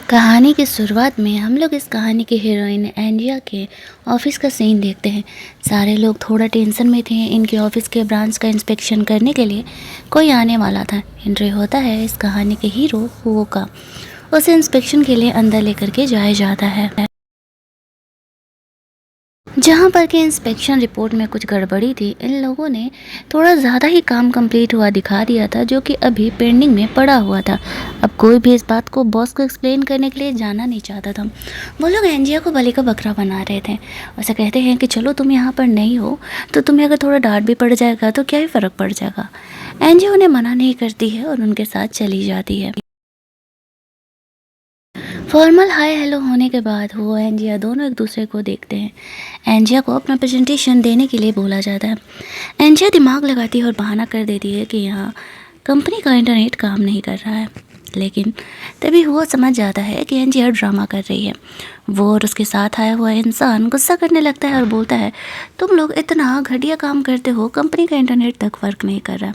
कहानी की शुरुआत में हम लोग इस कहानी की हीरोइन एंजिया के ऑफिस का सीन देखते हैं। सारे लोग थोड़ा टेंशन में थे। इनके ऑफिस के ब्रांच का इंस्पेक्शन करने के लिए कोई आने वाला था। एंट्री होता है इस कहानी के हीरो हुओ का। उसे इंस्पेक्शन के लिए अंदर लेकर के जाया जाता है, जहाँ पर कि इंस्पेक्शन रिपोर्ट में कुछ गड़बड़ी थी। इन लोगों ने थोड़ा ज़्यादा ही काम कंप्लीट हुआ दिखा दिया था, जो कि अभी पेंडिंग में पड़ा हुआ था। अब कोई भी इस बात को बॉस को एक्सप्लेन करने के लिए जाना नहीं चाहता था। वो लोग एंजिया को बलि का बकरा बना रहे थे। उसे कहते हैं कि चलो तुम यहाँ पर नहीं हो तो तुम्हें अगर थोड़ा डांट भी पड़ जाएगा तो क्या ही फ़र्क पड़ जाएगा। एंजिया उन्हें मना नहीं करती है और उनके साथ चली जाती है। फॉर्मल हाय हेलो होने के बाद वो एंजिया दोनों एक दूसरे को देखते हैं। एंजिया को अपना प्रेजेंटेशन देने के लिए बोला जाता है। एंजिया दिमाग लगाती है और बहाना कर देती है कि यहाँ कंपनी का इंटरनेट काम नहीं कर रहा है। लेकिन तभी वो समझ जाता है कि एंजिया ड्रामा कर रही है। वो और उसके साथ आया हुआ इंसान गुस्सा करने लगता है और बोलता है, तुम लोग इतना घटिया काम करते हो, कंपनी का इंटरनेट तक वर्क नहीं कर रहा।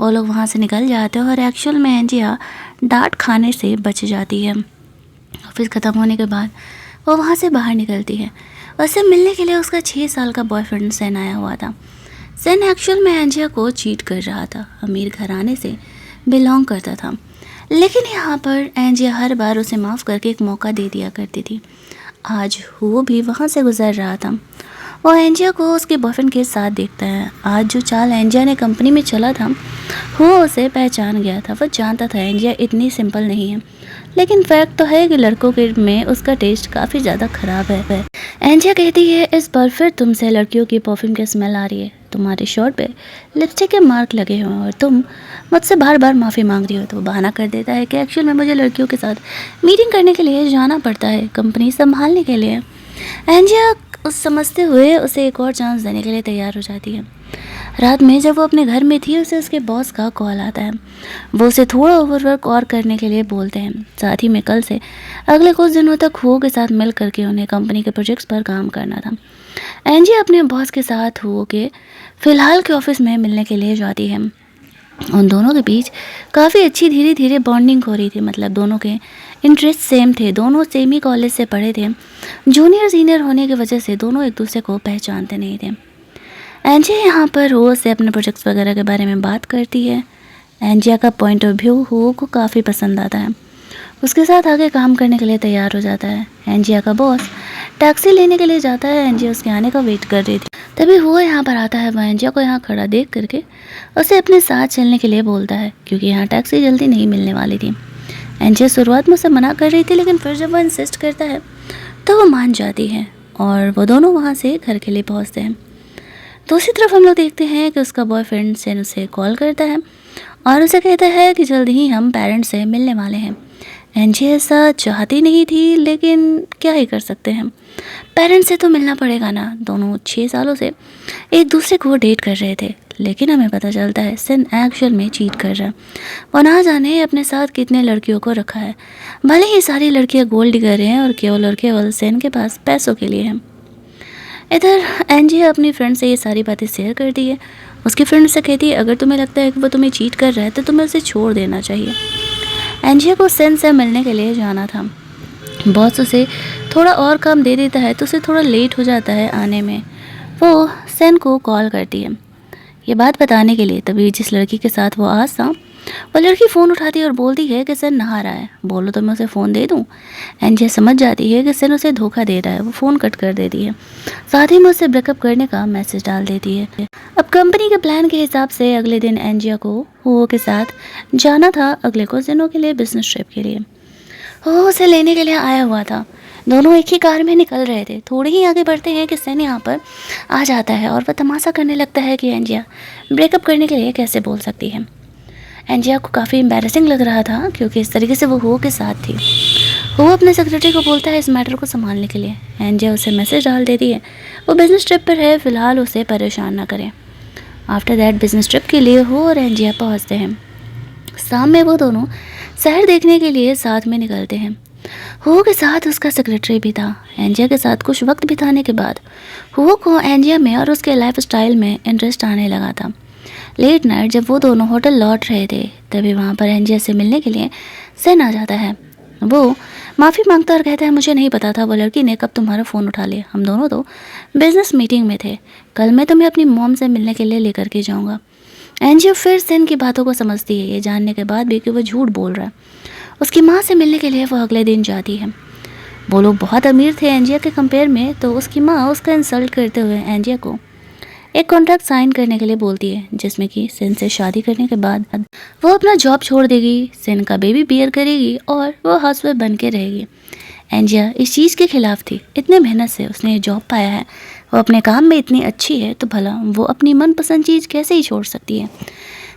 वो लोग वहाँ से निकल जाते हैं और एक्चुअल में एंजिया डांट खाने से बच जाती है। ऑफिस ख़त्म होने के बाद वो वहाँ से बाहर निकलती है। उससे मिलने के लिए उसका 6 साल का बॉयफ्रेंड सेन आया हुआ था। सेन एक्चुअल में एंजिया को चीट कर रहा था, अमीर घराने से बिलोंग करता था। लेकिन यहाँ पर एंजिया हर बार उसे माफ़ करके एक मौका दे दिया करती थी। आज वो भी वहाँ से गुजर रहा था। वो एंजिया को उसके बॉयफ्रेंड के साथ देखता है। आज जो चाल एंजिया ने कंपनी में चला था वो उसे पहचान गया था। वो जानता था एंजिया इतनी सिंपल नहीं है, लेकिन फैक्ट तो है कि लड़कों के में उसका टेस्ट काफ़ी ज़्यादा ख़राब है। एंजिया कहती है, इस बार फिर तुमसे लड़कियों की परफ्यूम की स्मेल आ रही है। तुम्हारे शर्ट पे लिपस्टिक के मार्क लगे हुए हैं और तुम मुझसे बार बार माफ़ी मांग रही हो। तो बहाना कर देता है कि एक्चुअल में मुझे लड़कियों के साथ मीटिंग करने के लिए जाना पड़ता है, कंपनी संभालने के लिए। एंजिया उस समझते हुए उसे एक और चांस देने के लिए तैयार हो जाती है। रात में जब वो अपने घर में थी, उसे उसके बॉस का कॉल आता है। वो उसे थोड़ा ओवरवर्क और करने के लिए बोलते हैं। साथ ही में कल से अगले कुछ दिनों तक हुओ के साथ मिल करके उन्हें कंपनी के प्रोजेक्ट्स पर काम करना था। एंजी अपने बॉस के साथ हुओ के फ़िलहाल के ऑफिस में मिलने के लिए जाती है। उन दोनों के बीच काफ़ी अच्छी धीरे धीरे बॉन्डिंग हो रही थी। मतलब दोनों के इंटरेस्ट सेम थे, दोनों सेम ही कॉलेज से पढ़े थे। जूनियर सीनियर होने की वजह से दोनों एक दूसरे को पहचानते नहीं थे। एंजी यहाँ पर रोज़ से अपने प्रोजेक्ट्स वगैरह के बारे में बात करती है। एंजिया का पॉइंट ऑफ व्यू हुओ को काफ़ी पसंद आता है। उसके साथ आगे काम करने के लिए तैयार हो जाता है। एंजिया का बॉस टैक्सी लेने के लिए जाता है। एंजिया उसके आने का वेट कर रही थी। तभी हुआ यहाँ पर आता है। वह एंजिया को यहाँ खड़ा देख करके उसे अपने साथ चलने के लिए बोलता है, क्योंकि यहाँ टैक्सी जल्दी नहीं मिलने वाली थी। एंजिया शुरुआत में उसे मना कर रही थी, लेकिन फिर जब वह इंसिस्ट करता है तो वो मान जाती है और वो दोनों वहाँ से घर के लिए पहुँचते हैं। दूसरी तरफ हम लोग देखते हैं कि उसका बॉयफ्रेंड सेन उसे कॉल करता है और उसे कहता है कि जल्द ही हम पेरेंट्स से मिलने वाले हैं। एंजी ऐसा चाहती नहीं थी, लेकिन क्या ही कर सकते हैं, पेरेंट्स से तो मिलना पड़ेगा ना। दोनों 6 सालों से एक दूसरे को डेट कर रहे थे, लेकिन हमें पता चलता है सेन एक्चुअल में चीट कर रहा है। वो ना जाने अपने साथ कितने लड़कियों को रखा है। भले ही सारी लड़कियाँ गोल्ड डिगर हैं और केवल सेन के पास पैसों के लिए हैं। इधर एंजी अपनी फ्रेंड से ये सारी बातें शेयर करती है। उसकी फ्रेंड से कहती है, अगर तुम्हें लगता है कि वो तुम्हें चीट कर रहा है तो तुम्हें उसे छोड़ देना चाहिए। एंजी को सेन से मिलने के लिए जाना था। बॉस उसे थोड़ा और काम दे देता है तो उसे थोड़ा लेट हो जाता है आने में। वो सेन को कॉल करती है ये बात बताने के लिए। तभी जिस लड़की के साथ वो आज था, वो लड़की फ़ोन उठाती है और बोलती है कि सेन नहा रहा है, बोलो तो मैं उसे फ़ोन दे दूँ। एंजिया समझ जाती है कि सेन उसे धोखा दे रहा है। वो फ़ोन कट कर देती है, साथ ही में उसे ब्रेकअप करने का मैसेज डाल देती है। अब कंपनी के प्लान के हिसाब से अगले दिन एंजिया को हुओ के साथ जाना था अगले कुछ दिनों के लिए बिजनेस ट्रिप के लिए। हुओ उसे लेने के लिए आया हुआ था। दोनों एक ही कार में निकल रहे थे। थोड़े ही आगे बढ़ते हैं कि सेन यहाँ पर आ जाता है और वह तमाशा करने लगता है कि एंजिया ब्रेकअप करने के लिए कैसे बोल सकती है। एंजिया को काफ़ी एम्बैरेसिंग लग रहा था, क्योंकि इस तरीके से वो हुओ के साथ थी। वो अपने सेक्रेटरी को बोलता है इस मैटर को संभालने के लिए। एंजिया उसे मैसेज डाल देती है वो बिज़नेस ट्रिप पर है, फ़िलहाल उसे परेशान ना करें। आफ्टर दैट बिज़नेस ट्रिप के लिए वो और एंजिया पहुँचते हैं। शाम में वो दोनों शहर देखने के लिए साथ में निकलते हैं। हुओ के साथ उसका सेक्रेटरी भी था। एंजिया के साथ कुछ वक्त बिताने के बाद हुओ को एंजिया में और उसके लाइफ स्टाइल में इंटरेस्ट आने लगा था। लेट नाइट जब वो दोनों होटल लौट रहे थे, तभी वहाँ पर एंजिया से मिलने के लिए सेन आ जाता है। वो माफ़ी मांगता और कहता है मुझे नहीं पता था वो लड़की ने कब तुम्हारा फ़ोन उठा लिया, हम दोनों तो बिजनेस मीटिंग में थे, कल मैं तुम्हें अपनी मॉम से मिलने के लिए लेकर के जाऊँगा। एंजियो फिर सेन की बातों को समझती है, ये जानने के बाद भी कि वो झूठ बोल रहा है। उसकी माँ से मिलने के लिए वो अगले दिन जाती है। वो लोग बहुत अमीर थे एंजिया के कंपेयर में, तो उसकी माँ उसका इंसल्ट करते हुए एंजिया को एक कॉन्ट्रैक्ट साइन करने के लिए बोलती है, जिसमें कि सेन से शादी करने के बाद वो अपना जॉब छोड़ देगी, सेन का बेबी बियर करेगी और वो हाउसवाइफ बन के रहेगी। एंजिया इस चीज़ के खिलाफ थी, इतने मेहनत से उसने ये जॉब पाया है, वो अपने काम में इतनी अच्छी है, तो भला वो अपनी मनपसंद चीज़ कैसे ही छोड़ सकती है।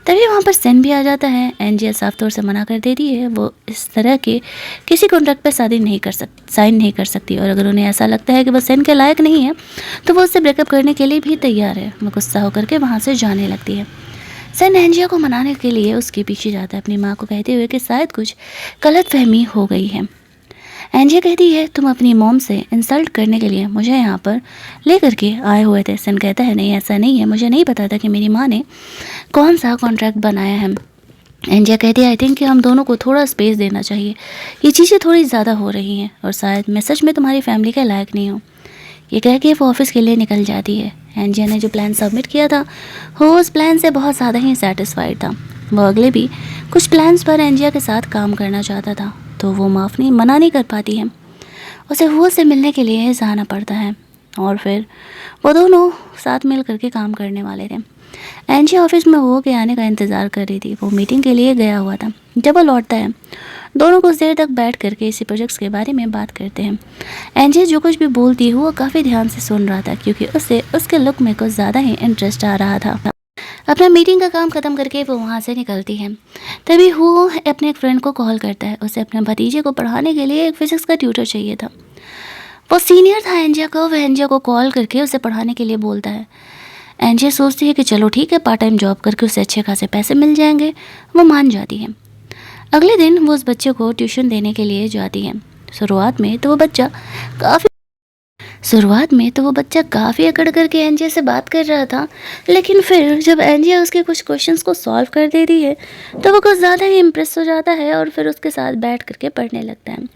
तभी वहाँ पर सेन भी आ जाता है। एंजिया साफ तौर से मना कर देती है, वो इस तरह के किसी कॉन्ट्रैक्ट पर साइन नहीं कर सकती, और अगर उन्हें ऐसा लगता है कि वो सेन के लायक नहीं है तो वो उससे ब्रेकअप करने के लिए भी तैयार है। वो गुस्सा होकर के वहाँ से जाने लगती है। सेन एंजिया को मनाने के लिए उसके पीछे जाता है, अपनी माँ को कहते हुए कि शायद कुछ गलतफहमी हो गई है। एंजिया कहती है तुम अपनी मॉम से इंसल्ट करने के लिए मुझे यहाँ पर लेकर के आए हुए थे। सेन कहता है नहीं, ऐसा नहीं है, मुझे नहीं पता था कि मेरी माँ ने कौन सा कॉन्ट्रैक्ट बनाया है। एंजिया कहती है आई थिंक कि हम दोनों को थोड़ा स्पेस देना चाहिए, ये चीज़ें थोड़ी ज़्यादा हो रही हैं और शायद मैं सच में तुम्हारी फैमिली के लायक नहीं हूँ। ये कह के वो ऑफिस के लिए निकल जाती है। एंजिया ने जो प्लान सबमिट किया था वो उस प्लान से बहुत ज़्यादा ही सेटिस्फाइड था। वो अगले भी कुछ प्लान्स पर एंजिया के साथ काम करना चाहता था, तो वो मना नहीं कर पाती है। उसे हुआ से मिलने के लिए जाना पड़ता है और फिर वो दोनों साथ मिल करके काम करने वाले थे। एंजिया ऑफिस में हुआ के आने का इंतज़ार कर रही थी, वो मीटिंग के लिए गया हुआ था। जब वो लौटता है दोनों कुछ देर तक बैठ करके इसी प्रोजेक्ट्स के बारे में बात करते हैं। एंजिया जो कुछ भी बोलती हुआ काफ़ी ध्यान से सुन रहा था, क्योंकि उसे उसके लुक में कुछ ज़्यादा ही इंटरेस्ट आ रहा था। अपना मीटिंग का काम ख़त्म करके वो वहाँ से निकलती है। तभी वो अपने एक फ्रेंड को कॉल करता है, उसे अपने भतीजे को पढ़ाने के लिए एक फिजिक्स का ट्यूटर चाहिए था। वो सीनियर था एंजिया को, वह एंजिया को कॉल करके उसे पढ़ाने के लिए बोलता है। एंजिया सोचती है कि चलो ठीक है, पार्ट टाइम जॉब करके उसे अच्छे खासे पैसे मिल जाएंगे। वो मान जाती है। अगले दिन वो उस बच्चे को ट्यूशन देने के लिए जाती है। शुरुआत में तो वो बच्चा काफ़ी अकड़ करके एंजिया से बात कर रहा था, लेकिन फिर जब एंजिया उसके कुछ क्वेश्चंस को सॉल्व कर देती है तो वो कुछ ज़्यादा ही इम्प्रेस हो जाता है और फिर उसके साथ बैठ करके पढ़ने लगता है।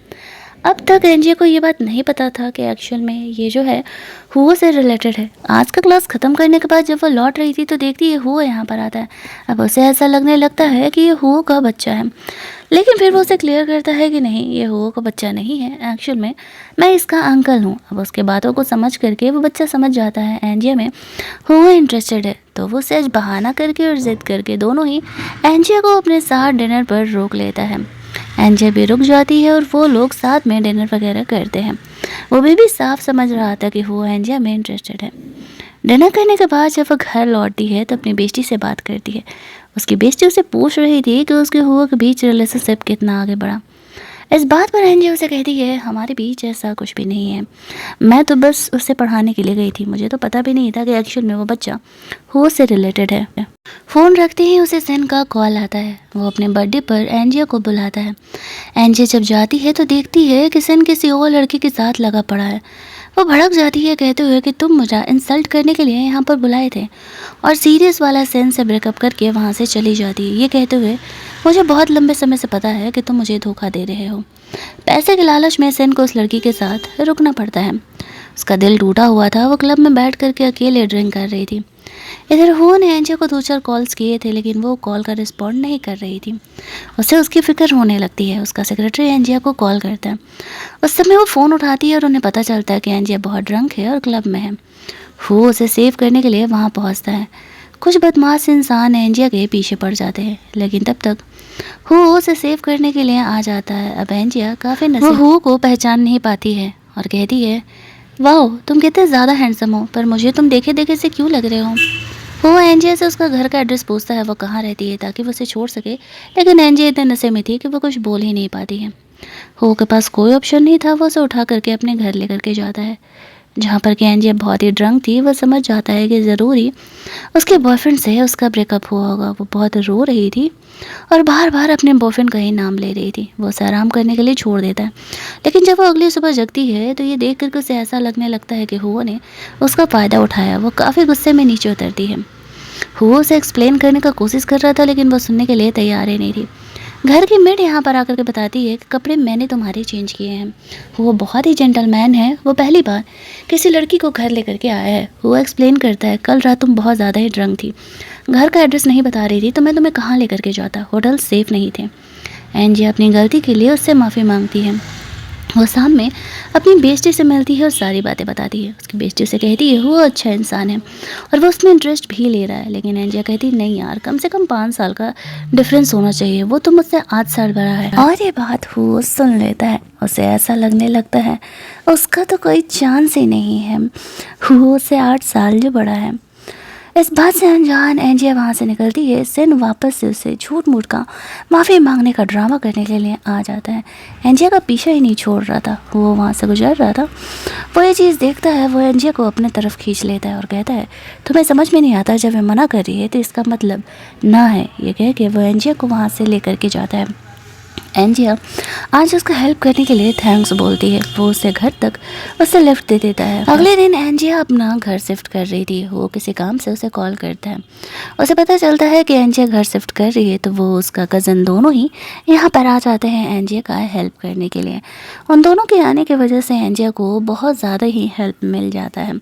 अब तक एंजिया को ये बात नहीं पता था कि एक्चुअल में ये जो है हुओ से रिलेटेड है। आज का क्लास ख़त्म करने के बाद जब वो लौट रही थी तो देखती है हुओ यहाँ पर आता है। अब उसे ऐसा लगने लगता है कि ये हुओ का बच्चा है, लेकिन फिर वो उसे क्लियर करता है कि नहीं, ये हुओ का बच्चा नहीं है, एक्चुअल में मैं इसका अंकल हूँ। अब उसके बातों को समझ करके वो बच्चा समझ जाता है एंजिया में हुओ इंटरेस्टेड है, तो वो सहज बहाना करके और ज़िद करके दोनों ही एंजिया को अपने साथ डिनर पर रोक लेता है। एंजिया भी रुक जाती है और वो लोग साथ में डिनर वगैरह करते हैं। वो भी साफ समझ रहा था कि वो एंजिया में इंटरेस्टेड है। डिनर करने के बाद जब वो घर लौटती है तो अपनी बेस्टी से बात करती है। उसकी बेस्टी उसे पूछ रही थी कि उसके हुआ के बीच रिलेशनशिप कितना आगे बढ़ा। इस बात पर एंजिया उसे कहती है हमारे बीच ऐसा कुछ भी नहीं है, मैं तो बस उसे पढ़ाने के लिए गई थी, मुझे तो पता भी नहीं था कि एक्चुअल में वो बच्चा हुओ से रिलेटेड है। फ़ोन रखते ही उसे सेन का कॉल आता है। वो अपने बर्थडे पर एंजिया को बुलाता है। एंजिया जब जाती है तो देखती है कि सेन किसी और लड़के के साथ लगा पड़ा है। वो भड़क जाती है कहते हुए कि तुम मुझे इंसल्ट करने के लिए यहाँ पर बुलाए थे, और सीरियस वाला सेन से ब्रेकअप करके वहाँ से चली जाती है, ये कहते हुए मुझे बहुत लंबे समय से पता है कि तुम मुझे धोखा दे रहे हो। पैसे के लालच में सेन को उस लड़की के साथ रुकना पड़ता है। उसका दिल टूटा हुआ था, वो क्लब में बैठ करके अकेले ड्रिंक कर रही थी। इधर हुओ ने एंजिया को 2-4 कॉल्स किए थे, लेकिन वो कॉल का रिस्पॉन्ड नहीं कर रही थी। उसे उसकी फ़िक्र होने लगती है। उसका सेक्रेटरी एंजिया को कॉल करता है। उस समय वो फ़ोन उठाती है और उन्हें पता चलता है कि एंजिया बहुत ड्रंक है और क्लब में है। हुओ उसे सेव करने के लिए वहाँ पहुँचता है। कुछ बदमाश इंसान एंजिया के पीछे पड़ जाते हैं, लेकिन तब तक हुओ उसे सेव करने के लिए आ जाता है। अब एंजिया काफ़ी हुओ को पहचान नहीं पाती है और कहती है वाओ तुम कितने ज़्यादा हैंडसम हो, पर मुझे तुम देखे देखे से क्यों लग रहे हो। वो एंजिया से उसका घर का एड्रेस पूछता है, वो कहाँ रहती है, ताकि वो उसे छोड़ सके, लेकिन एंजिया इतने नशे में थी कि वो कुछ बोल ही नहीं पाती है। हो के पास कोई ऑप्शन नहीं था, वो उसे उठा करके अपने घर लेकर के जाता है, जहाँ पर कि एंजिया बहुत ही ड्रंक थी। वो समझ जाता है कि ज़रूरी उसके बॉयफ्रेंड से उसका ब्रेकअप हुआ होगा। वो बहुत रो रही थी और बार बार अपने बॉयफ्रेंड का ही नाम ले रही थी। वो उसे आराम करने के लिए छोड़ देता है, लेकिन जब वो अगली सुबह जगती है तो ये देख करके उसे ऐसा लगने लगता है कि हुओ ने उसका फ़ायदा उठाया। वो काफ़ी गुस्से में नीचे उतरती है। हुओ उसे एक्सप्लेन करने का कोशिश कर रहा था, लेकिन वो सुनने के लिए तैयार ही नहीं थी। घर की मेड यहाँ पर आकर के बताती है कि कपड़े मैंने तुम्हारे चेंज किए हैं। वो बहुत ही जेंटलमैन है, वो पहली बार किसी लड़की को घर लेकर के आया है। वो एक्सप्लेन करता है, कल रात तुम बहुत ज़्यादा ही ड्रंक थी, घर का एड्रेस नहीं बता रही थी, तो मैं तुम्हें कहाँ लेकर के जाता, होटल सेफ नहीं थे। एंजी अपनी गलती के लिए उससे माफ़ी मांगती है। वो शाम में अपनी बेस्टी से मिलती है और सारी बातें बताती है। उसकी बेस्टी से कहती है वो अच्छा इंसान है और वो उसमें इंटरेस्ट भी ले रहा है, लेकिन एंजिया कहती नहीं यार, कम से कम 5 साल का डिफरेंस होना चाहिए, वो तो मुझसे 8 साल बड़ा है। और ये बात वो सुन लेता है। उसे ऐसा लगने लगता है उसका तो कोई चांस ही नहीं है, वो उससे 8 साल जो बड़ा है। इस बात से अनजान एंजिया वहाँ से निकलती है। सेन वापस से उसे झूठ मूठ का माफ़ी मांगने का ड्रामा करने के लिए आ जाता है। एंजिया का पीछा ही नहीं छोड़ रहा था, वो वहाँ से गुजर रहा था। वो ये चीज़ देखता है, वो एंजिया को अपने तरफ खींच लेता है और कहता है तुम्हें समझ में नहीं आता, जब मैं मना कर रही है तो इसका मतलब ना है। ये कह के वो एंजिया को वहाँ से लेकर के जाता है। एंजिया आज उसका हेल्प करने के लिए थैंक्स बोलती है। वो उसे घर तक उसे लिफ्ट दे देता है। अगले दिन एंजिया अपना घर शिफ्ट कर रही थी। वो किसी काम से उसे कॉल करता है। उसे पता चलता है कि एंजिया घर शिफ्ट कर रही है, तो वो उसका कज़न दोनों ही यहाँ पर आ जाते हैं एंजिया का हेल्प करने के लिए। उन दोनों के आने की वजह से एंजिया को बहुत ज़्यादा ही हेल्प मिल जाता है।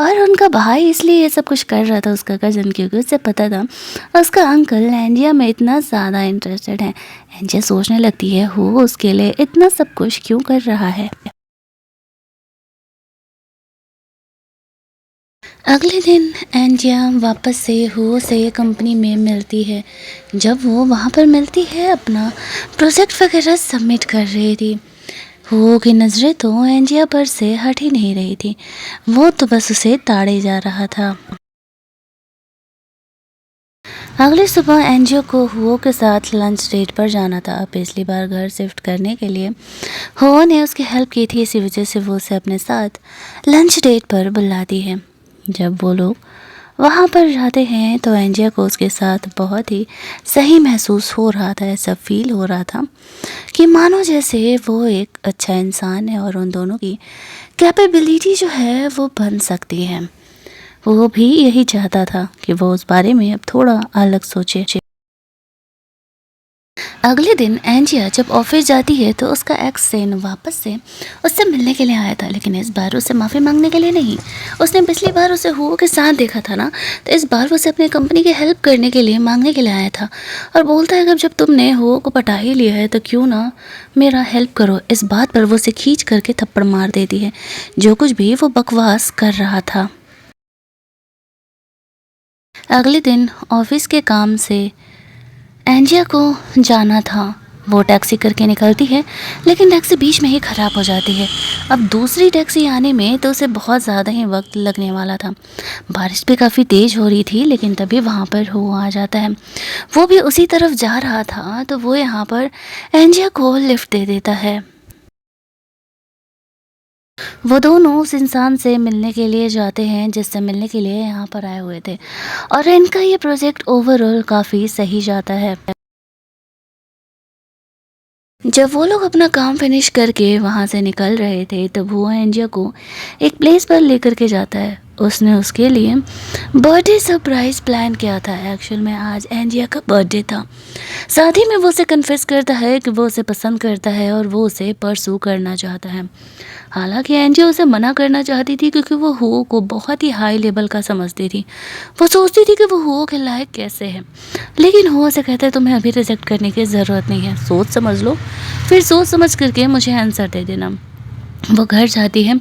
और उनका भाई इसलिए ये सब कुछ कर रहा था, उसका कज़न, क्योंकि उसे पता था उसका अंकल एंजिया में इतना ज़्यादा इंटरेस्टेड है। एंजिया सोचने लगती है वो उसके लिए इतना सब कुछ क्यों कर रहा है। अगले दिन एंजिया वापस से हो से कंपनी में मिलती है। जब वो वहाँ पर मिलती है, अपना प्रोजेक्ट वगैरह सबमिट कर रही थी। हो की नज़रें तो एंजिया पर से हट ही नहीं रही थी, वो तो बस उसे ताड़े जा रहा था। अगली सुबह एनजीओ को हुओ के साथ लंच डेट पर जाना था। पिछली बार घर शिफ्ट करने के लिए हुओ ने उसकी हेल्प की थी, इसी वजह से वो उसे अपने साथ लंच डेट पर बुलाती है। जब वो लोग वहाँ पर जाते हैं तो एंजिया को उसके साथ बहुत ही सही महसूस हो रहा था। ऐसा फील हो रहा था कि मानो जैसे वो एक अच्छा इंसान है और उन दोनों की कैपेबिलिटी जो है वो बन सकती है। वो भी यही चाहता था कि वो उस बारे में अब थोड़ा अलग सोचे। अगले दिन एंजिया जब ऑफिस जाती है तो उसका एक्स सेन वापस से उससे मिलने के लिए आया था, लेकिन इस बार उसे माफ़ी मांगने के लिए नहीं। उसने पिछली बार उसे हुओ के साथ देखा था ना, तो इस बार उसे अपनी कंपनी की हेल्प करने के लिए मांगने के लिए आया था और बोलता है कि जब तुमने हुओ को पटा ही लिया है तो क्यों ना मेरा हेल्प करो। इस बात पर वो उसे खींच करके थप्पड़ मार देती है, जो कुछ भी वो बकवास कर रहा था। अगले दिन ऑफिस के काम से एंजिया को जाना था। वो टैक्सी करके निकलती है, लेकिन टैक्सी बीच में ही ख़राब हो जाती है। अब दूसरी टैक्सी आने में तो उसे बहुत ज़्यादा ही वक्त लगने वाला था। बारिश भी काफ़ी तेज़ हो रही थी, लेकिन तभी वहाँ पर वो आ जाता है। वो भी उसी तरफ जा रहा था, तो वो यहाँ पर एंजिया को लिफ्ट दे देता है। वो दोनों उस इंसान से मिलने के लिए जाते हैं जिससे मिलने के लिए यहाँ पर आए हुए थे, और इनका ये प्रोजेक्ट ओवरऑल काफ़ी सही जाता है। जब वो लोग अपना काम फिनिश करके वहाँ से निकल रहे थे, तब वो एंजिया को एक प्लेस पर लेकर के जाता है। उसने उसके लिए बर्थडे सरप्राइज़ प्लान किया था। एक्चुअल में आज एंजिया का बर्थडे था। साथ ही में वो उसे कन्फेस करता है कि वो उसे पसंद करता है और वो उसे परसू करना चाहता है। हालांकि एंजिया उसे मना करना चाहती थी, क्योंकि वो हुओ को बहुत ही हाई लेवल का समझती थी। वो सोचती थी कि वो हुओ के लायक कैसे है, लेकिन हुओ से कहता है तुम्हें अभी रिजेक्ट करने की ज़रूरत नहीं है, सोच समझ लो, फिर सोच समझ करके मुझे आंसर दे देना। वो घर जाती है,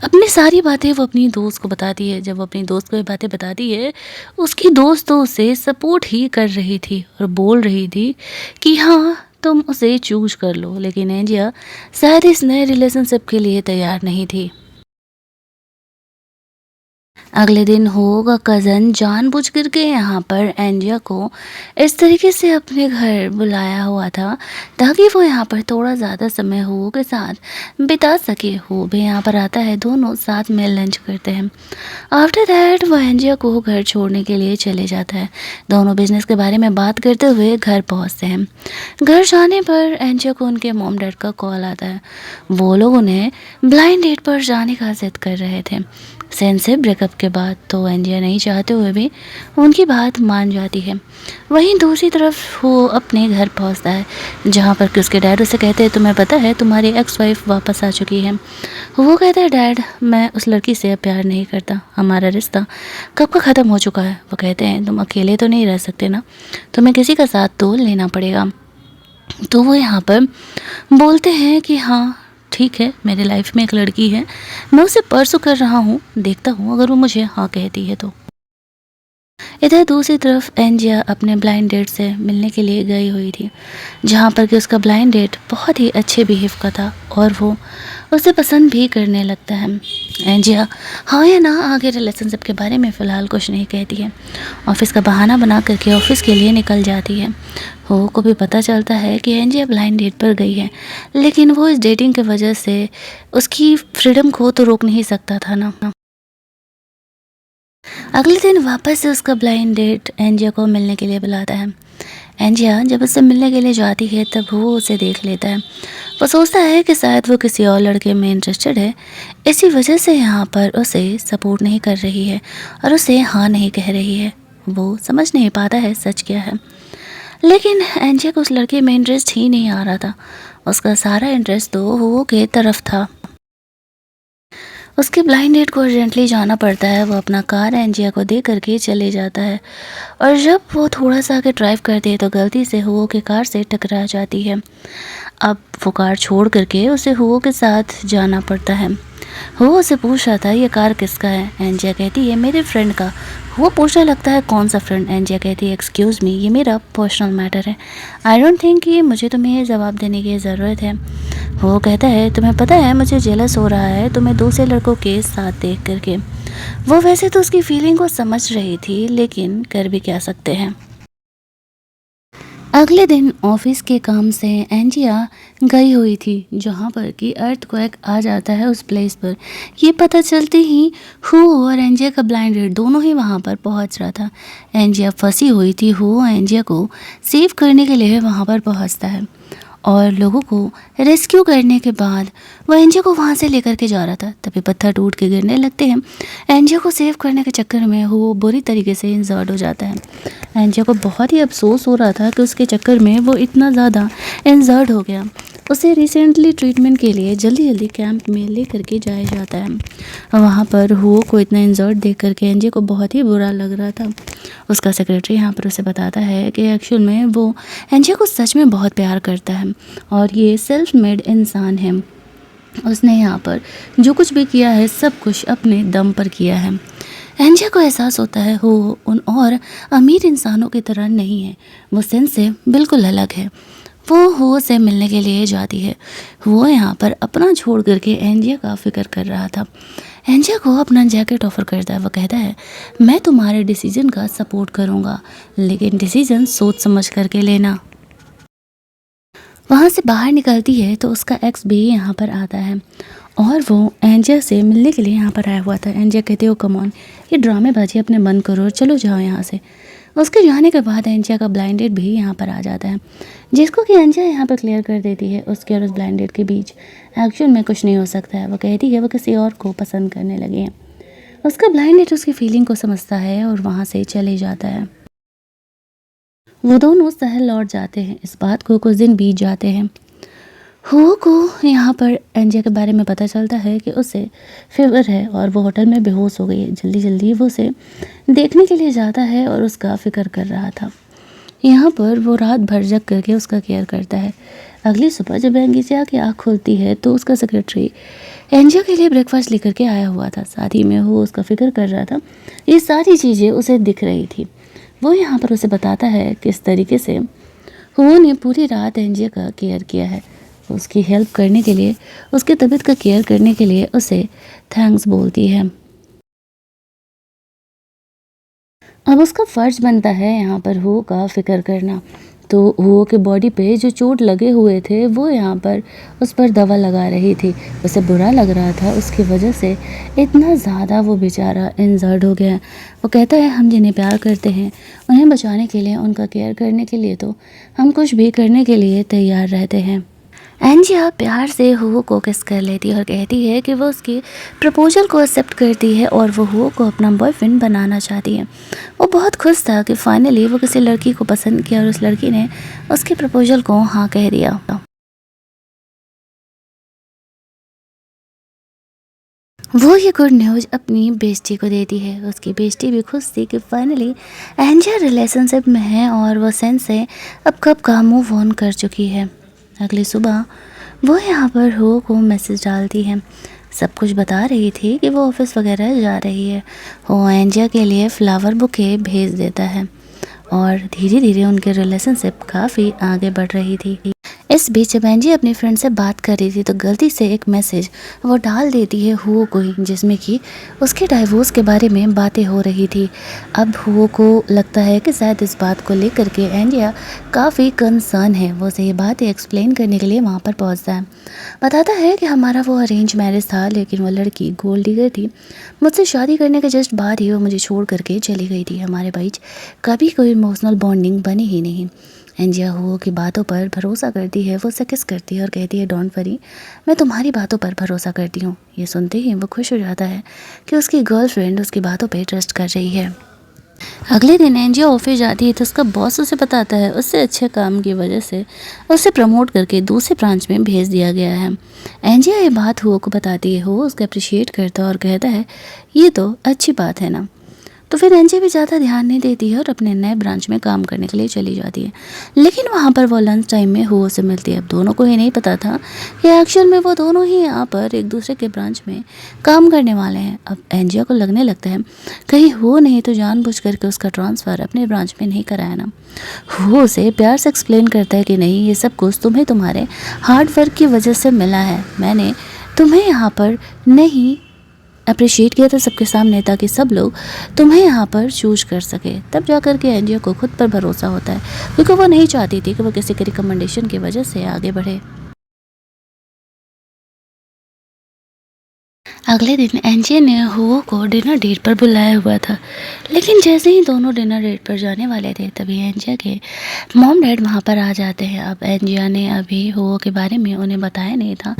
अपनी सारी बातें वो अपनी दोस्त को बताती है। जब वो अपनी दोस्त को ये बातें बताती है, उसकी दोस्त तो उसे सपोर्ट ही कर रही थी और बोल रही थी कि हाँ तुम उसे चूज कर लो, लेकिन एंजिया शायद इस नए रिलेशनशिप के लिए तैयार नहीं थी। अगले दिन होगा कज़न जानबूझ करके यहाँ पर एंजिया को इस तरीके से अपने घर बुलाया हुआ था, ताकि वो यहाँ पर थोड़ा ज़्यादा समय हो के साथ बिता सके। हो भी यहाँ पर आता है, दोनों साथ में लंच करते हैं। आफ्टर दैट वो एंजिया को घर छोड़ने के लिए चले जाता है। दोनों बिजनेस के बारे में बात करते हुए घर पहुँचते हैं। घर जाने पर एंजिया को उनके मॉम डैड का कॉल आता है। वो लोग उन्हें ब्लाइंड डेट पर जाने का जिद कर रहे थे। सेन से ब्रेकअप के बाद तो एंजिया नहीं चाहते हुए भी उनकी बात मान जाती है। वहीं दूसरी तरफ वो अपने घर पहुंचता है, जहां पर कि उसके डैड उसे कहते हैं, तुम्हें पता है तुम्हारी एक्स वाइफ वापस आ चुकी है। वो कहता है, डैड मैं उस लड़की से अब प्यार नहीं करता, हमारा रिश्ता कब का ख़त्म हो चुका है। वो कहते हैं, तुम अकेले तो नहीं रह सकते ना, तुम्हें किसी का साथ तो लेना पड़ेगा। तो वो यहाँ पर बोलते हैं कि हाँ ठीक है, मेरे लाइफ में एक लड़की है, मैं उसे परसू कर रहा हूँ, देखता हूँ अगर वो मुझे हाँ कहती है तो। इधर दूसरी तरफ एंजिया अपने ब्लाइंड डेट से मिलने के लिए गई हुई थी, जहाँ पर कि उसका ब्लाइंड डेट बहुत ही अच्छे बिहेव का था और वो उसे पसंद भी करने लगता है। एंजिया हाँ या ना आगे रिलेशनशिप के बारे में फ़िलहाल कुछ नहीं कहती है। ऑफिस का बहाना बना करके ऑफिस के लिए निकल जाती है। हो को भी पता चलता है कि एंजिया ब्लाइंड डेट पर गई है, लेकिन वो इस डेटिंग की वजह से उसकी फ्रीडम को तो रोक नहीं सकता था ना। अगले दिन वापस से उसका ब्लाइंड डेट एंजिया को मिलने के लिए बुलाता है। एंजिया जब उससे मिलने के लिए जाती है तब वो उसे देख लेता है। वो सोचता है कि शायद वो किसी और लड़के में इंटरेस्टेड है, इसी वजह से यहाँ पर उसे सपोर्ट नहीं कर रही है और उसे हाँ नहीं कह रही है। वो समझ नहीं पाता है सच क्या है, लेकिन एंजिया को उस लड़के में इंटरेस्ट ही नहीं आ रहा था। उसका सारा इंटरेस्ट तो वो के तरफ था। उसके ब्लाइंड डेट को अर्जेंटली जाना पड़ता है। वो अपना कार एंजिया को दे करके चले जाता है और जब वो थोड़ा सा आगे ड्राइव करती है तो गलती से हुओ के कार से टकरा जाती है। अब वो कार छोड़ करके उसे हुओ के साथ जाना पड़ता है। हुओ उसे पूछ रहा था, ये कार किसका है? एंजिया कहती है, मेरे फ्रेंड का। वो पूछने लगता है, कौन सा फ्रेंड? एंजिया कहती है, एक्सक्यूज़ मी, ये मेरा पर्सनल मैटर है, आई डोंट थिंक कि मुझे तुम्हें ये जवाब देने की ज़रूरत है। वो कहता है, तुम्हें पता है मुझे जेलस हो रहा है तुम्हें दूसरे लड़कों के साथ देख करके। वो वैसे तो उसकी फीलिंग को समझ रही थी, लेकिन कर भी क्या सकते हैं। अगले दिन ऑफिस के काम से एंजिया गई हुई थी, जहाँ पर कि अर्थक्वेक आ जाता है उस प्लेस पर। ये पता चलते ही हु और एंजिया का ब्लाइंड डेट दोनों ही वहाँ पर पहुँच रहा था। एंजिया फंसी हुई थी, हु एंजिया को सेव करने के लिए वहाँ पर पहुँचता है और लोगों को रेस्क्यू करने के बाद वो एंजिया को वहाँ से लेकर के जा रहा था। तभी पत्थर टूट के गिरने लगते हैं। एंजिया को सेव करने के चक्कर में वो बुरी तरीके से इंजर्ड हो जाता है। एंजिया को बहुत ही अफसोस हो रहा था कि उसके चक्कर में वो इतना ज़्यादा इंजर्ड हो गया। उसे रिसेंटली ट्रीटमेंट के लिए जल्दी जल्दी कैंप में ले करके जाया जाता है। वहाँ पर हुओ को इतना इंजर्ड देख करके एंजिया को बहुत ही बुरा लग रहा था। उसका सेक्रेटरी यहाँ पर उसे बताता है कि एक्चुअल में वो एंजिया को सच में बहुत प्यार करता है और ये सेल्फ मेड इंसान है। उसने यहाँ पर जो कुछ भी किया है सब कुछ अपने दम पर किया है। एंजिया को एहसास होता है वो उन और अमीर इंसानों की तरह नहीं है, वो सेंस से बिल्कुल अलग है। वो हुओ से मिलने के लिए जाती है। वो यहाँ पर अपना छोड़ करके एंजिया का फिक्र कर रहा था। एंजिया को अपना जैकेट ऑफर करता है। वो कहता है, मैं तुम्हारे डिसीजन का सपोर्ट करूँगा, लेकिन डिसीजन सोच समझ करके लेना। वहाँ से बाहर निकलती है तो उसका एक्स भी यहाँ पर आता है और वो एंजिया से मिलने के लिए यहाँ पर आया हुआ था। एंजिया कहते हो, कम ऑन, ये ड्रामेबाजी अपने बंद करो और चलो जाओ यहाँ से। उसके जाने के बाद एंजिया का ब्लाइंड डेट भी यहाँ पर आ जाता है, जिसको कि एंजिया यहाँ पर क्लियर कर देती है। उसके और उस ब्लाइंड डेट के बीच एक्चुअल में कुछ नहीं हो सकता है। वो कहती है वो किसी और को पसंद करने लगे हैं। उसका ब्लाइंड डेट उसकी फीलिंग को समझता है और वहाँ से चले जाता है। वो दोनों शहर लौट जाते हैं। इस बात को कुछ दिन बीत जाते हैं। हुओ को यहाँ पर एंजिया के बारे में पता चलता है कि उसे फीवर है और वो होटल में बेहोश हो गई है। जल्दी जल्दी वो उसे देखने के लिए जाता है और उसका फिक्र कर रहा था। यहाँ पर वो रात भर जग करके उसका केयर करता है। अगली सुबह जब एंजिया की आँख खुलती है तो उसका सेक्रेटरी एंजिया के लिए ब्रेकफास्ट लेकर के आया हुआ था। साथ ही में वो उसका फिक्र कर रहा था। ये सारी चीज़ें उसे दिख रही थी। वो यहाँ पर उसे बताता है किस तरीके से हुओ ने पूरी रात एंजिया का केयर किया है। उसकी हेल्प करने के लिए, उसकी तबीयत का केयर करने के लिए उसे थैंक्स बोलती है। अब उसका फ़र्ज बनता है यहाँ पर हुओ का फिक्र करना। तो हुओ के बॉडी पे जो चोट लगे हुए थे वो यहाँ पर उस पर दवा लगा रही थी। उसे बुरा लग रहा था, उसकी वजह से इतना ज़्यादा वो बेचारा इंजर्ड हो गया। वो कहता है, हम जिन्हें प्यार करते हैं उन्हें बचाने के लिए, उनका केयर करने के लिए तो हम कुछ भी करने के लिए तैयार रहते हैं। एंजिया प्यार से हुओ को किस कर लेती है और कहती है कि वो उसके प्रपोजल को एक्सेप्ट करती है और वो हुओ को अपना बॉयफ्रेंड बनाना चाहती है। वो बहुत खुश था कि फाइनली वो किसी लड़की को पसंद किया और उस लड़की ने उसके प्रपोजल को हाँ कह दिया। वो ये गुड न्यूज़ अपनी बेस्टी को देती है। उसकी बेस्टी भी खुश थी कि फाइनली एंजिया रिलेशनशिप में है और वो सेंस से अब कब का मूव ऑन कर चुकी है। अगली सुबह वो यहाँ पर हो को मैसेज डालती है, सब कुछ बता रही थी कि वो ऑफिस वगैरह जा रही है। वो एंजिया के लिए फ्लावर बुके भेज देता है और धीरे धीरे उनके रिलेशनशिप काफ़ी आगे बढ़ रही थी। इस बीच जब एंजी अपनी फ्रेंड से बात कर रही थी तो गलती से एक मैसेज वो डाल देती है हुओ को ही, जिसमें कि उसके डाइवोर्स के बारे में बातें हो रही थी। अब हुओ को लगता है कि शायद इस बात को लेकर के एंजिया काफ़ी कंसर्न है। वो उसे ये बातें एक्सप्लेन करने के लिए वहाँ पर पहुँचता है। बताता है कि हमारा वो अरेंज मैरिज था, लेकिन वो लड़की गोल्ड डिगर थी। मुझसे शादी करने के जस्ट बाद ही वो मुझे छोड़ करके चली गई थी। हमारे बीच कभी कोई इमोशनल बॉन्डिंग बनी ही नहीं। एंजिया हुओ की बातों पर भरोसा करती है। वो उसे किस करती है और कहती है, डोंट वरी, मैं तुम्हारी बातों पर भरोसा करती हूँ। ये सुनते ही वो खुश हो जाता है कि उसकी गर्लफ्रेंड उसकी बातों पे ट्रस्ट कर रही है। अगले दिन एंजिया ऑफिस जाती है तो उसका बॉस उसे बताता है उससे अच्छे काम की वजह से उसे प्रमोट करके दूसरे ब्रांच में भेज दिया गया है। एंजिया ये बात हुओ को बताती है। वो उसका अप्रिशिएट करता है और कहता है, ये तो अच्छी बात है ना। तो फिर एंजी भी ज़्यादा ध्यान नहीं देती है और अपने नए ब्रांच में काम करने के लिए चली जाती है। लेकिन वहाँ पर वो लंच टाइम में हुओ से मिलती है। अब दोनों को ही नहीं पता था कि एक्चुअल में वो दोनों ही यहाँ पर एक दूसरे के ब्रांच में काम करने वाले हैं। अब एंजिया को लगने लगता है कहीं हुओ नहीं तो जानबूझ करके उसका ट्रांसफ़र अपने ब्रांच में नहीं कराया ना। हुओ उसे प्यार से एक्सप्लेन करता है कि नहीं, ये सब कुछ तुम्हें तुम्हारे हार्ड वर्क की वजह से मिला है। मैंने तुम्हें यहाँ पर नहीं अप्रिशिएट किया था सबके सामने, ताकि सब लोग तुम्हें यहाँ पर चूज कर सके। तब जाकर के एंजिया को खुद पर भरोसा होता है, क्योंकि वो नहीं चाहती थी कि वो किसी के रिकमेंडेशन की वजह से आगे बढ़े। अगले दिन एंजिया ने हुओ को डिनर डेट पर बुलाया हुआ था, लेकिन जैसे ही दोनों डिनर डेट पर जाने वाले थे तभी एंजिया के मॉम डैड वहाँ पर आ जाते हैं। अब एंजिया ने अभी हुओ के बारे में उन्हें बताया नहीं था।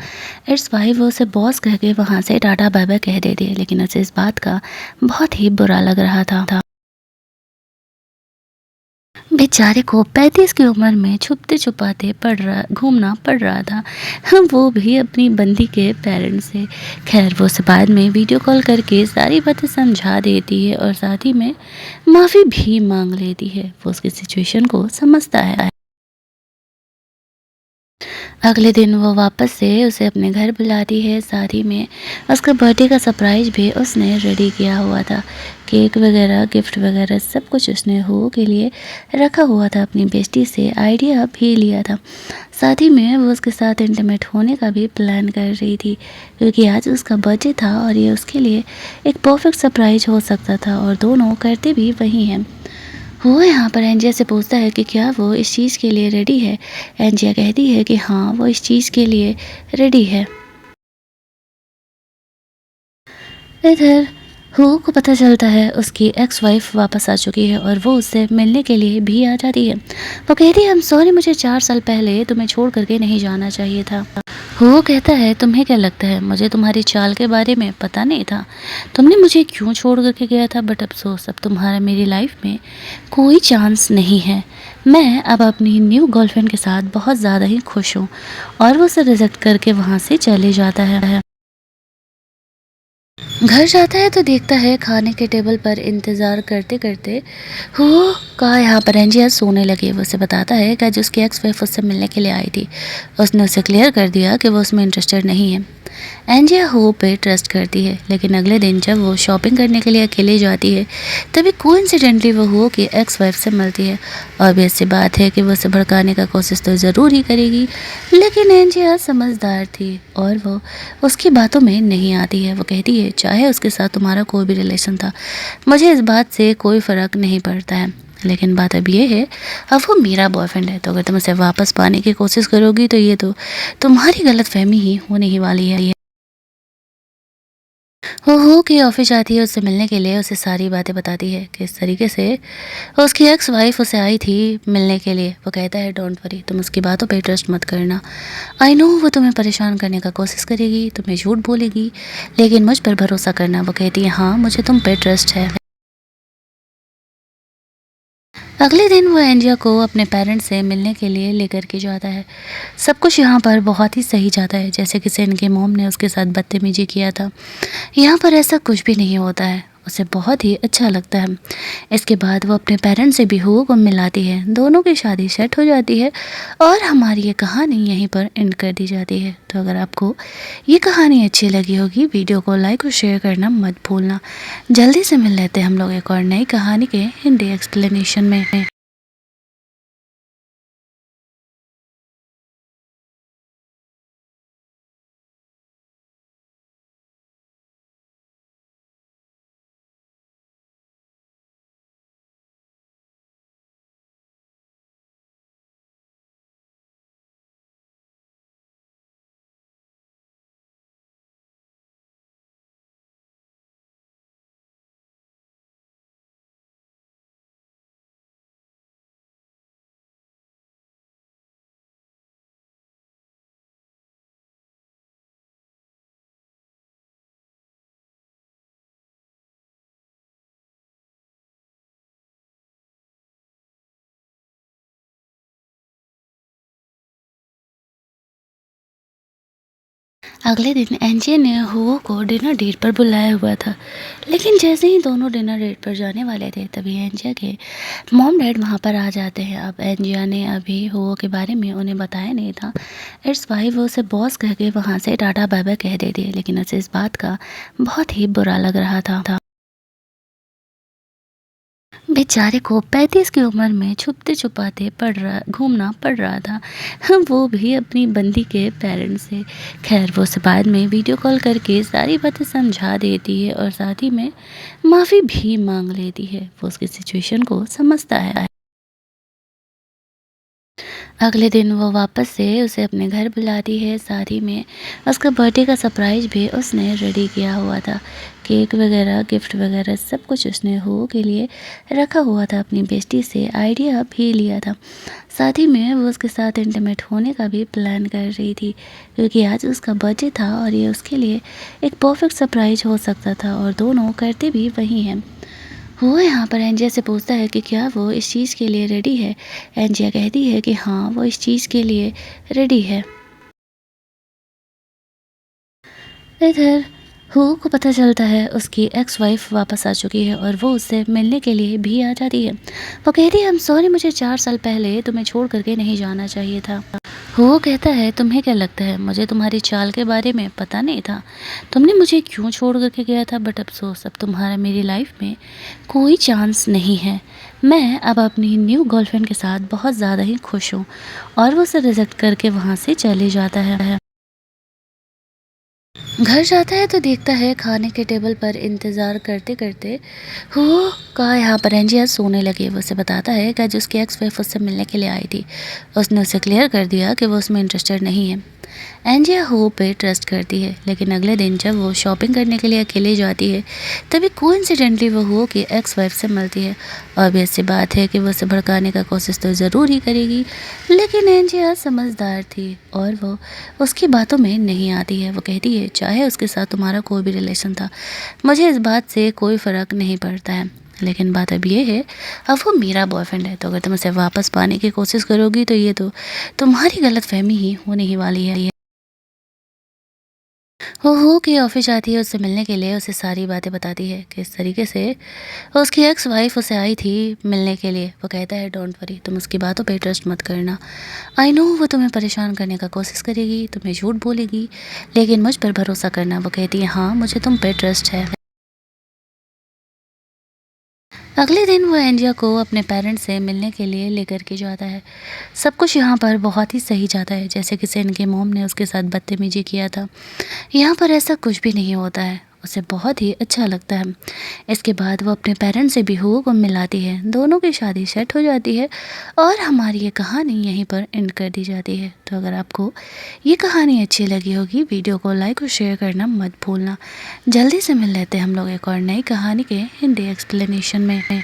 इट्स वाई वो उसे बॉस कह के वहाँ से टाटा बाय बाय कह देती है, लेकिन उसे इस बात का बहुत ही बुरा लग रहा था। बेचारे को 35 की उम्र में छुपते छुपाते घूमना पड़ रहा था, हम वो भी अपनी बंदी के पेरेंट्स से। खैर वो उसे बाद में वीडियो कॉल करके सारी बातें समझा देती है और साथ ही में माफ़ी भी मांग लेती है। वो उसकी सिचुएशन को समझता है। अगले दिन वो वापस से उसे अपने घर बुलाती है। साथ ही में उसका बर्थडे का सरप्राइज भी उसने रेडी किया हुआ था। केक वगैरह, गिफ्ट वगैरह सब कुछ उसने हुओ के लिए रखा हुआ था। अपनी बेस्टी से आइडिया भी लिया था। साथ ही में वो उसके साथ इंटीमेट होने का भी प्लान कर रही थी, क्योंकि आज उसका बर्थडे था और ये उसके लिए एक परफेक्ट सरप्राइज हो सकता था, और दोनों करते भी वही हैं। वो यहाँ पर एंजिया से पूछता है कि क्या वो इस चीज़ के लिए रेडी है। एंजिया कहती है कि हाँ, वो इस चीज़ के लिए रेडी है। इधर हुओ को पता चलता है उसकी एक्स वाइफ वापस आ चुकी है और वो उससे मिलने के लिए भी आ जाती है। वो कहती है, हम सॉरी, मुझे 4 साल पहले तुम्हें छोड़ करके नहीं जाना चाहिए था। हुओ कहता है, तुम्हें क्या लगता है मुझे तुम्हारी चाल के बारे में पता नहीं था? तुमने मुझे क्यों छोड़ करके गया था? बट अफसोस, अब तुम्हारा मेरी लाइफ में कोई चांस नहीं है। मैं अब अपनी न्यू गर्लफ्रेंड के साथ बहुत ज़्यादा ही खुश हूँ। और वो उसे रिजेक्ट करके वहाँ से चले जाता है। घर जाता है तो देखता है खाने के टेबल पर इंतज़ार करते करते हुओ का यहाँ पर एंजिया सोने लगी। वो उसे बताता है कि आज उसकी एक्स वाइफ उससे मिलने के लिए आई थी। उसने उसे क्लियर कर दिया कि वो उसमें इंटरेस्टेड नहीं है। एंजिया हुओ पे ट्रस्ट करती है, लेकिन अगले दिन जब वो शॉपिंग करने के लिए अकेले जाती है तभी कोइंसिडेंटली वो हुओ की एक्स वाइफ से मिलती है। ऑब्वियस सी बात है कि वो उसे भड़काने का कोशिश तो ज़रूर ही करेगी, लेकिन एंजिया समझदार थी और वो उसकी बातों में नहीं आती है। वो कहती है, चाहे उसके साथ तुम्हारा कोई भी रिलेशन था, मुझे इस बात से कोई फ़र्क नहीं पड़ता है, लेकिन बात अब ये है, अब वो मेरा बॉयफ्रेंड है, तो अगर तुम उसे वापस पाने की कोशिश करोगी तो ये तो तुम्हारी गलतफहमी ही होने ही वाली है। हो के ऑफिस जाती है उससे मिलने के लिए, उसे सारी बातें बताती है किस तरीके से उसकी एक्स वाइफ उसे आई थी मिलने के लिए। वो कहता है डोंट वरी, तुम उसकी बातों पे ट्रस्ट मत करना। आई नो वो तुम्हें परेशान करने का कोशिश करेगी, तुम्हें झूठ बोलेगी, लेकिन मुझ पर भरोसा करना। वो कहती है हाँ मुझे तुम पे ट्रस्ट है। अगले दिन वो एंजिया को अपने पेरेंट्स से मिलने के लिए लेकर के जाता है। सब कुछ यहाँ पर बहुत ही सही जाता है, जैसे कि सेन के मॉम ने उसके साथ बदतमीजी किया था। यहाँ पर ऐसा कुछ भी नहीं होता है, उसे बहुत ही अच्छा लगता है। इसके बाद वो अपने पेरेंट्स से भी हुओ को मिलाती है, दोनों की शादी सेट हो जाती है और हमारी ये कहानी यहीं पर एंड कर दी जाती है। तो अगर आपको ये कहानी अच्छी लगी होगी, वीडियो को लाइक और शेयर करना मत भूलना। जल्दी से मिल लेते हैं हम लोग एक और नई कहानी के हिंदी एक्सप्लेनेशन में। अगले दिन एंजिया ने हुओ को डिनर डेट पर बुलाया हुआ था, लेकिन जैसे ही दोनों डिनर डेट पर जाने वाले थे तभी एंजिया के मॉम डैड वहाँ पर आ जाते हैं। अब एंजिया ने अभी हुओ के बारे में उन्हें बताया नहीं था। इट्स वाई वो उसे बॉस कह के वहाँ से टाटा बाय बाय कह देती है, लेकिन उसे इस बात का बहुत ही बुरा लग रहा था। बेचारे को 35 की उम्र में छुपते छुपाते घूमना पड़ रहा था, वो भी अपनी बंदी के पेरेंट्स से। खैर वो उसे बाद में वीडियो कॉल करके सारी बातें समझा देती है और साथ ही में माफ़ी भी मांग लेती है। वो उसकी सिचुएशन को समझता है। अगले दिन वो वापस से उसे अपने घर बुलाती है, साथ ही में उसका बर्थडे का सरप्राइज़ भी उसने रेडी किया हुआ था। केक वगैरह, गिफ्ट वगैरह सब कुछ उसने हो के लिए रखा हुआ था। अपनी बेस्टी से आइडिया भी लिया था। साथ ही में वो उसके साथ इंटीमेट होने का भी प्लान कर रही थी, क्योंकि आज उसका बर्थडे था और ये उसके लिए एक परफेक्ट सरप्राइज़ हो सकता था, और दोनों करते भी वही हैं। वो यहाँ पर एंजिया से पूछता है कि क्या वो इस चीज़ के लिए रेडी है। एंजिया कहती है कि हाँ वो इस चीज़ के लिए रेडी है। इधर हु को पता चलता है उसकी एक्स वाइफ वापस आ चुकी है और वो उससे मिलने के लिए भी आ जाती है। वो कहती है, हम सॉरी, मुझे 4 साल पहले तुम्हें छोड़ करके नहीं जाना चाहिए था। वो कहता है, तुम्हें क्या लगता है मुझे तुम्हारी चाल के बारे में पता नहीं था? तुमने मुझे क्यों छोड़ करके गया था? बट अफसोस, अब तुम्हारा मेरी लाइफ में कोई चांस नहीं है। मैं अब अपनी न्यू गर्लफ्रेंड के साथ बहुत ज़्यादा ही खुश हूँ। और वो उसे रिजेक्ट करके वहाँ से चले जाता है। घर जाता है तो देखता है खाने के टेबल पर इंतज़ार करते करते वो का यहाँ पर एंजिया सोने लगी। वो उसे बताता है कि आज उसकी एक्स वाइफ उससे मिलने के लिए आई थी। उसने उसे क्लियर कर दिया कि वो उसमें इंटरेस्टेड नहीं है। एंजिया हो पे ट्रस्ट करती है, लेकिन अगले दिन जब वो शॉपिंग करने के लिए अकेले जाती है तभी कोइंसिडेंटली वो हो कि एक्स वाइफ से मिलती है। ऑब्वियस सी बात है कि वो उसे भड़काने का कोशिश तो ज़रूर ही करेगी, लेकिन एंजिया समझदार थी और वो उसकी बातों में नहीं आती है। वो कहती है, चाहे उसके साथ तुम्हारा कोई भी रिलेशन था, मुझे इस बात से कोई फ़र्क नहीं पड़ता है, लेकिन बात अब ये है, अब वो मेरा बॉयफ्रेंड है, तो अगर तुम उसे वापस पाने की कोशिश करोगी तो ये तो तुम्हारी गलतफहमी ही होने ही वाली है। हो के ऑफिस जाती है उससे मिलने के लिए, उसे सारी बातें बताती है किस तरीके से उसकी एक्स वाइफ उसे आई थी मिलने के लिए। वो कहता है डोंट वरी, तुम उसकी बातों पे ट्रस्ट मत करना। आई नो वो तुम्हें परेशान करने का कोशिश करेगी, तुम्हें झूठ बोलेगी, लेकिन मुझ पर भरोसा करना। वो कहती है हाँ मुझे तुम पे ट्रस्ट है। अगले दिन वो एंजिया को अपने पेरेंट्स से मिलने के लिए लेकर के जाता है। सब कुछ यहाँ पर बहुत ही सही जाता है, जैसे कि सेन के मॉम ने उसके साथ बदतमीजी किया था। यहाँ पर ऐसा कुछ भी नहीं होता है, उसे बहुत ही अच्छा लगता है। इसके बाद वो अपने पेरेंट्स से भी हुओ को मिलाती है, दोनों की शादी सेट हो जाती है और हमारी ये कहानी यहीं पर एंड कर दी जाती है। तो अगर आपको ये कहानी अच्छी लगी होगी, वीडियो को लाइक और शेयर करना मत भूलना। जल्दी से मिल लेते हैं हम लोग एक और नई कहानी के हिंदी एक्सप्लेनेशन में।